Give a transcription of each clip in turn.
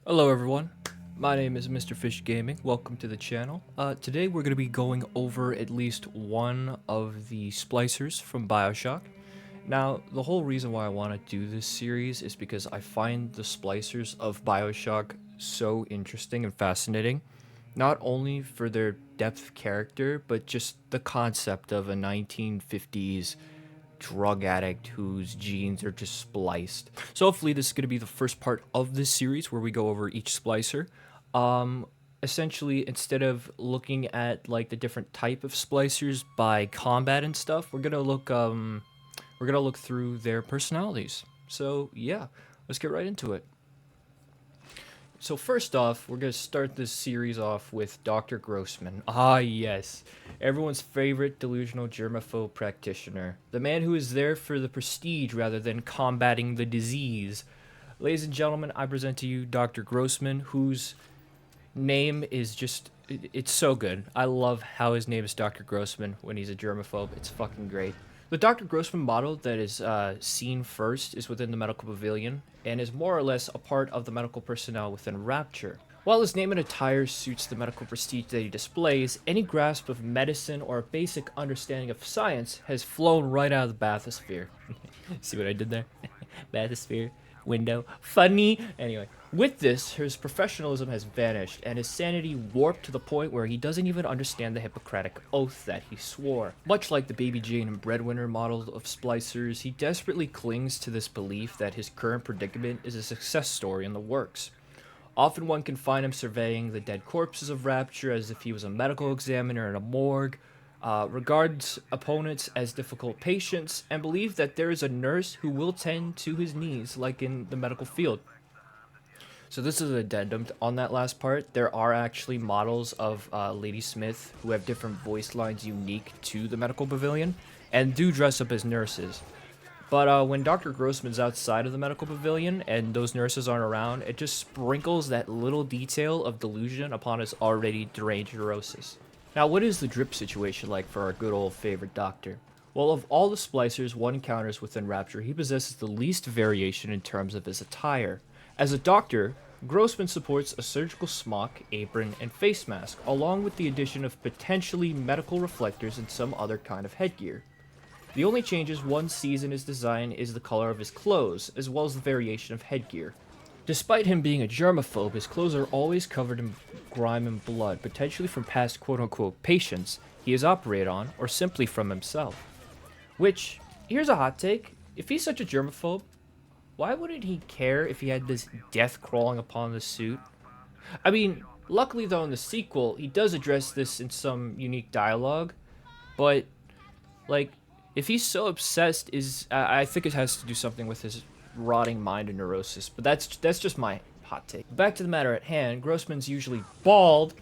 Hello everyone, my name is Mr. Fish Gaming. Welcome to the channel. Today we're going to be going over at least one of the splicers from Bioshock. Now, the whole reason why I want to do this series is because I find the splicers of Bioshock so interesting and fascinating. Not only for their depth of character, but just the concept of a 1950s drug addict whose genes are just spliced. So hopefully this is going to be the first part of this series where we go over each splicer. Um, Essentially, instead of looking at like the different type of splicers by combat and stuff, we're gonna look through their personalities. So yeah, let's get right into it. So first off, we're gonna start this series off with Dr. Grossman. Ah yes, everyone's favorite delusional germaphobe practitioner. The man who is there for the prestige rather than combating the disease. Ladies and gentlemen, I present to you Dr. Grossman, whose name is just it's so good. I love how his name is Dr. Grossman when he's a germaphobe. It's fucking great. The Dr. Grossman model that is seen first is within the medical pavilion and is more or less a part of the medical personnel within Rapture. While his name and attire suits the medical prestige that he displays, any grasp of medicine or a basic understanding of science has flown right out of the bathysphere. See what I did there? Bathysphere, window, funny. Anyway, with this, his professionalism has vanished and his sanity warped to the point where he doesn't even understand the Hippocratic oath that he swore. Much like the Baby Jane and Breadwinner model of splicers, he desperately clings to this belief that his current predicament is a success story in the works. Often one can find him surveying the dead corpses of Rapture as if he was a medical examiner in a morgue, regards opponents as difficult patients, and believes that there is a nurse who will tend to his needs like in the medical field. So this is an addendum on that last part. There are actually models of Lady Smith who have different voice lines unique to the medical pavilion and do dress up as nurses. But when Dr. Grossman's outside of the medical pavilion and those nurses aren't around, it just sprinkles that little detail of delusion upon his already deranged neurosis. Now, what is the drip situation like for our good old favorite doctor? Well, of all the splicers one encounters within Rapture, he possesses the least variation in terms of his attire. As a doctor, Grossman supports a surgical smock, apron, and face mask, along with the addition of potentially medical reflectors and some other kind of headgear. The only changes one sees in his design is the color of his clothes, as well as the variation of headgear. Despite him being a germaphobe, his clothes are always covered in grime and blood, potentially from past quote-unquote patients he has operated on, or simply from himself. Which, here's a hot take, if he's such a germaphobe, why wouldn't he care if he had this death crawling upon the suit? I mean, luckily though in the sequel, he does address this in some unique dialogue, but like, if he's so obsessed, I think it has to do something with his rotting mind and neurosis. But that's just my hot take. Back to the matter at hand. Grossman's usually bald.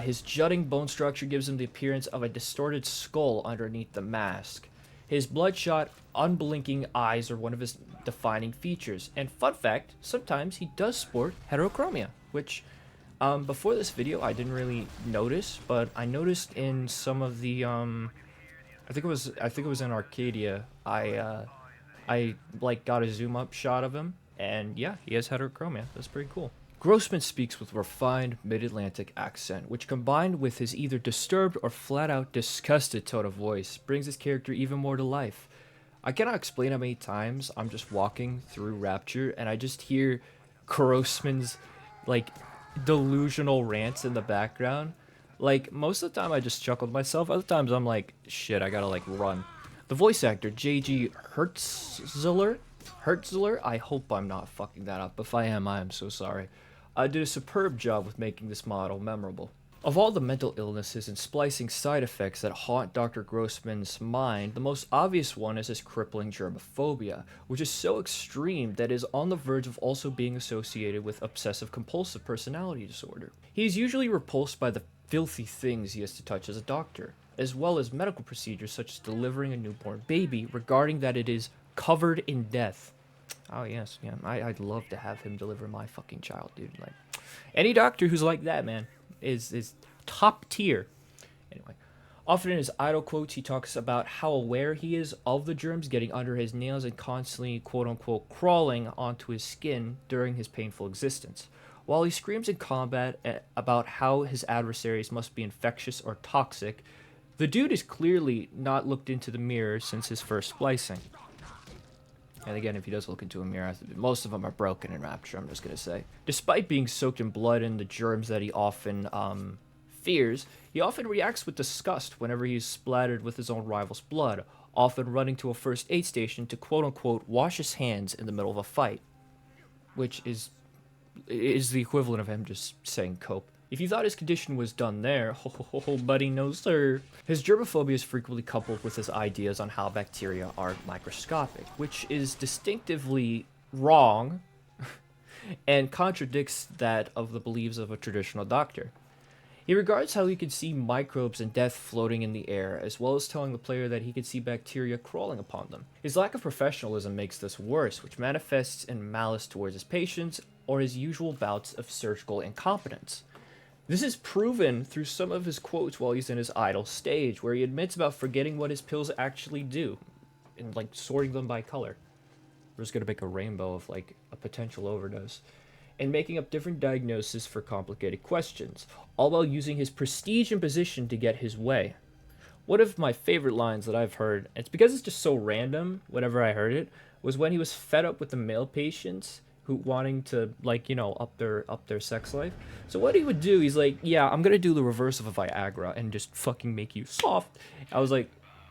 His jutting bone structure gives him the appearance of a distorted skull underneath the mask. His bloodshot, unblinking eyes are one of his defining features. And fun fact, sometimes he does sport heterochromia, which before this video I didn't really notice, but I noticed in some of the I think it was in Arcadia. I like got a zoom up shot of him, and yeah, he has heterochromia. That's pretty cool. Grossman speaks with refined mid-Atlantic accent, which combined with his either disturbed or flat-out disgusted tone of voice, brings his character even more to life. I cannot explain how many times I'm just walking through Rapture and I just hear Grossman's like delusional rants in the background. Like most of the time I just chuckle to myself, other times I'm like, shit, I gotta like run. The voice actor, J.G. Hertzler, I hope I'm not fucking that up. If I am, I am so sorry. Did a superb job with making this model memorable. Of all the mental illnesses and splicing side effects that haunt Dr. Grossman's mind, the most obvious one is his crippling germophobia, which is so extreme that it is on the verge of also being associated with obsessive compulsive personality disorder. He is usually repulsed by the filthy things he has to touch as a doctor, as well as medical procedures such as delivering a newborn baby, regarding that it is covered in death. Oh yes, yeah, I'd love to have him deliver my fucking child, dude. Like, any doctor who's like that, man, is top tier. Anyway, Often in his idle quotes, he talks about how aware he is of the germs getting under his nails and constantly, quote unquote, crawling onto his skin during his painful existence. While he screams in combat about how his adversaries must be infectious or toxic, the dude is clearly not looked into the mirror since his first splicing. And again, if he does look into a mirror, most of them are broken in Rapture, I'm just going to say. Despite being soaked in blood and the germs that he often fears, he often reacts with disgust whenever he's splattered with his own rival's blood, often running to a first aid station to quote-unquote wash his hands in the middle of a fight. Which is the equivalent of him just saying cope. If you thought his condition was done there, ho, buddy, no sir. His germophobia is frequently coupled with his ideas on how bacteria are microscopic, which is distinctively wrong and contradicts that of the beliefs of a traditional doctor. He regards how he could see microbes and death floating in the air, as well as telling the player that he could see bacteria crawling upon them. His lack of professionalism makes this worse, which manifests in malice towards his patients or his usual bouts of surgical incompetence. This is proven through some of his quotes while he's in his idle stage, where he admits about forgetting what his pills actually do, and like sorting them by color. We're just gonna make a rainbow of like a potential overdose, and making up different diagnoses for complicated questions, all while using his prestige and position to get his way. One of my favorite lines that I've heard, and it's because it's just so random whenever I heard it, was when he was fed up with the male patients who wanting to up their sex life. So what he would do, he's like, yeah, I'm gonna do the reverse of a Viagra and just fucking make you soft. I was like,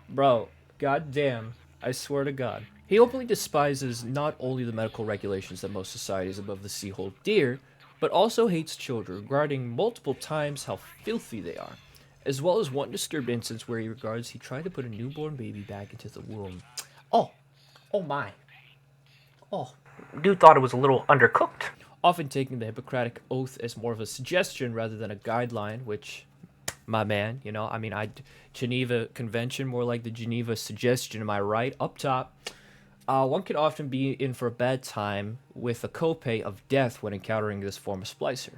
bro, goddamn, I swear to God. He openly despises not only the medical regulations that most societies above the sea hold dear, but also hates children, regarding multiple times how filthy they are, as well as one disturbed instance where he tried to put a newborn baby back into the womb. Oh my. Oh, dude thought it was a little undercooked. Often taking the Hippocratic Oath as more of a suggestion rather than a guideline, which, my man, Geneva Convention, more like the Geneva Suggestion, am I right? Up top. One can often be in for a bad time with a copay of death when encountering this form of splicer.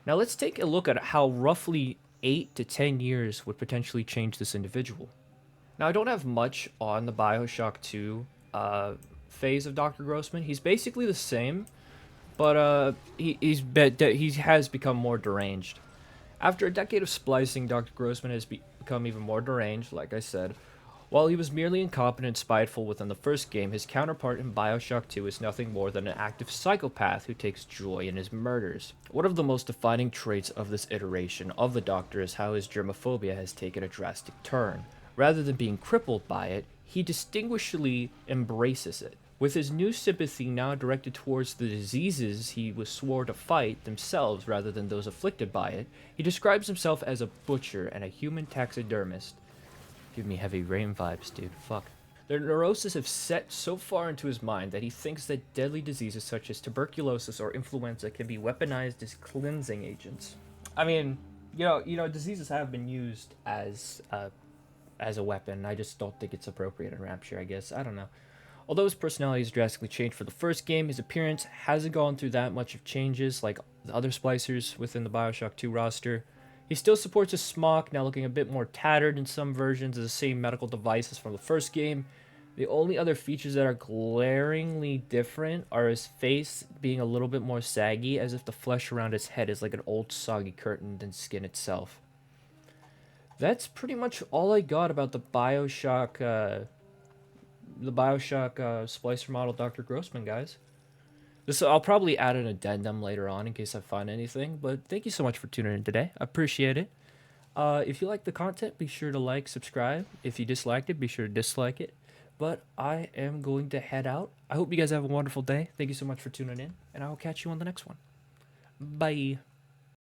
Now let's take a look at how roughly 8 to 10 years would potentially change this individual. Now I don't have much on the Bioshock 2 phase of Dr. Grossman. He's basically the same, but he has become more deranged. After a decade of splicing, Dr. Grossman has become even more deranged, like I said. While he was merely incompetent and spiteful within the first game, his counterpart in Bioshock 2 is nothing more than an active psychopath who takes joy in his murders. One of the most defining traits of this iteration of the Doctor is how his germophobia has taken a drastic turn. Rather than being crippled by it, he distinguishedly embraces it. With his new sympathy now directed towards the diseases he was swore to fight themselves rather than those afflicted by it, he describes himself as a butcher and a human taxidermist. Give me Heavy Rain vibes, dude. Fuck. Their neurosis have set so far into his mind that he thinks that deadly diseases such as tuberculosis or influenza can be weaponized as cleansing agents. I mean, diseases have been used as a weapon. I just don't think it's appropriate in Rapture, I guess. I don't know. Although his personality has drastically changed for the first game, his appearance hasn't gone through that much of changes like the other splicers within the Bioshock 2 roster. He still supports his smock, now looking a bit more tattered in some versions of the same medical devices from the first game. The only other features that are glaringly different are his face being a little bit more saggy, as if the flesh around his head is like an old soggy curtain than skin itself. That's pretty much all I got about the Bioshock splicer model Dr. Grossman, guys. I'll probably add an addendum later on in case I find anything, but thank you so much for tuning in today. I appreciate it. If you like the content, be sure to like, subscribe. If you disliked it, be sure to dislike it. But I am going to head out. I hope you guys have a wonderful day. Thank you so much for tuning in, and I will catch you on the next one. Bye.